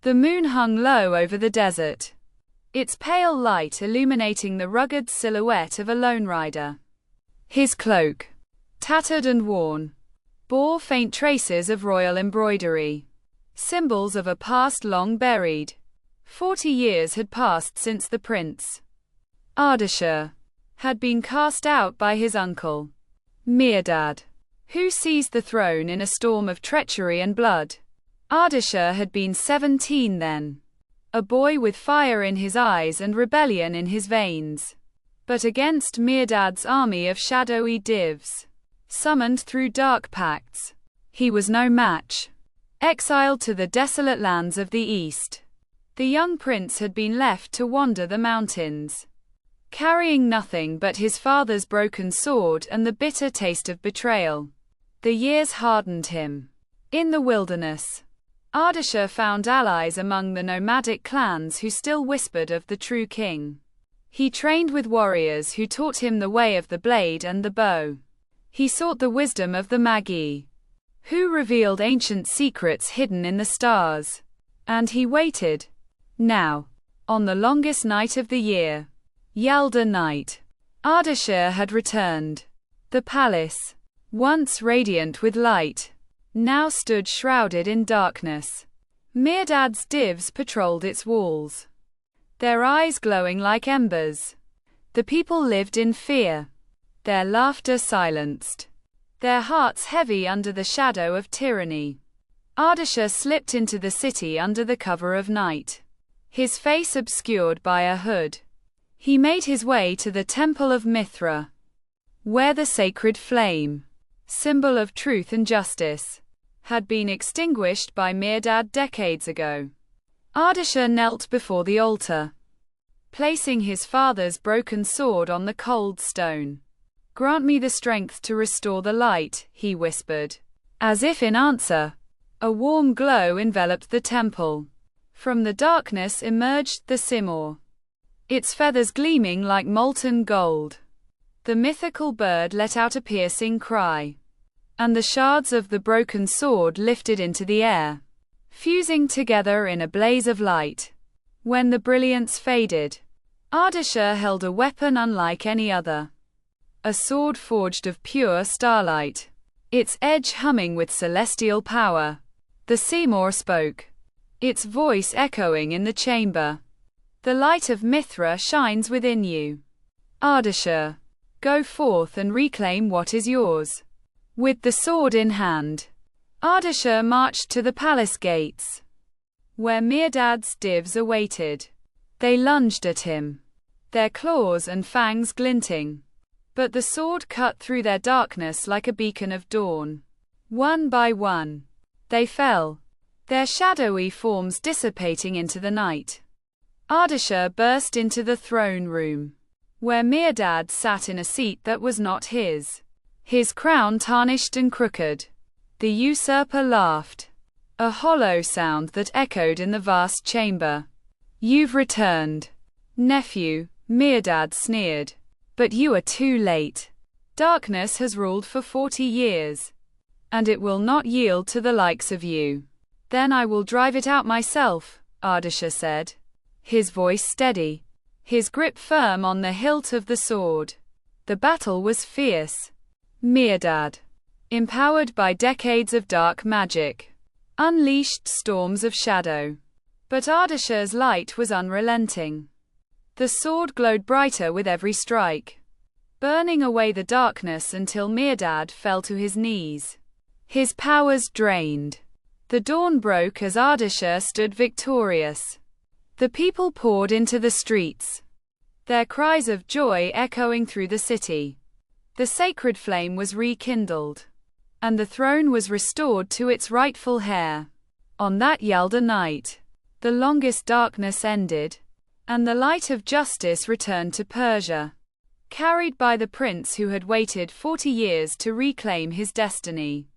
The moon hung low over the desert, its pale light illuminating the rugged silhouette of a lone rider. His cloak, tattered and worn, bore faint traces of royal embroidery, symbols of a past long buried. 40 years had passed since the prince, Ardashir, had been cast out by his uncle, Mirdad, who seized the throne in a storm of treachery and blood. Ardashir had been 17 then, a boy with fire in his eyes and rebellion in his veins. But against Mirdad's army of shadowy divs, summoned through dark pacts, he was no match. Exiled to the desolate lands of the east, the young prince had been left to wander the mountains, carrying nothing but his father's broken sword and the bitter taste of betrayal. The years hardened him. In the wilderness, Ardashir found allies among the nomadic clans who still whispered of the true king. He trained with warriors who taught him the way of the blade and the bow. He sought the wisdom of the Magi, who revealed ancient secrets hidden in the stars. And he waited. Now, on the longest night of the year, Yalda night, Ardashir had returned. The palace, once radiant with light, now stood shrouded in darkness. Mirdad's divs patrolled its walls, their eyes glowing like embers. The people lived in fear, their laughter silenced, their hearts heavy under the shadow of tyranny. Ardashir slipped into the city under the cover of night, his face obscured by a hood. He made his way to the Temple of Mithra, where the sacred flame, symbol of truth and justice, had been extinguished by Mirdad decades ago. Ardashir knelt before the altar, placing his father's broken sword on the cold stone. "Grant me the strength to restore the light," he whispered. As if in answer, a warm glow enveloped the temple. From the darkness emerged the Simur, its feathers gleaming like molten gold. The mythical bird let out a piercing cry, and the shards of the broken sword lifted into the air, fusing together in a blaze of light. When the brilliance faded, Ardashir held a weapon unlike any other, a sword forged of pure starlight, its edge humming with celestial power. The Simur spoke, its voice echoing in the chamber. "The light of Mithra shines within you, Ardashir. Go forth and reclaim what is yours." With the sword in hand, Ardashir marched to the palace gates, where Mirdad's divs awaited. They lunged at him, their claws and fangs glinting, but the sword cut through their darkness like a beacon of dawn. One by one, they fell, their shadowy forms dissipating into the night. Ardashir burst into the throne room, where Mirdad sat in a seat that was not his crown tarnished and crooked. The usurper laughed, a hollow sound that echoed in the vast chamber. "You've returned, nephew," Mirdad sneered. "But you are too late. Darkness has ruled for 40 years, and it will not yield to the likes of you." "Then I will drive it out myself," Ardashir said, his voice steady, his grip firm on the hilt of the sword. The battle was fierce. Mirdad, empowered by decades of dark magic, unleashed storms of shadow. But Ardashir's light was unrelenting. The sword glowed brighter with every strike, burning away the darkness until Mirdad fell to his knees, his powers drained. The dawn broke as Ardashir stood victorious. The people poured into the streets, their cries of joy echoing through the city. The sacred flame was rekindled, and the throne was restored to its rightful heir. On that Yalda night, the longest darkness ended, and the light of justice returned to Persia, carried by the prince who had waited 40 years to reclaim his destiny.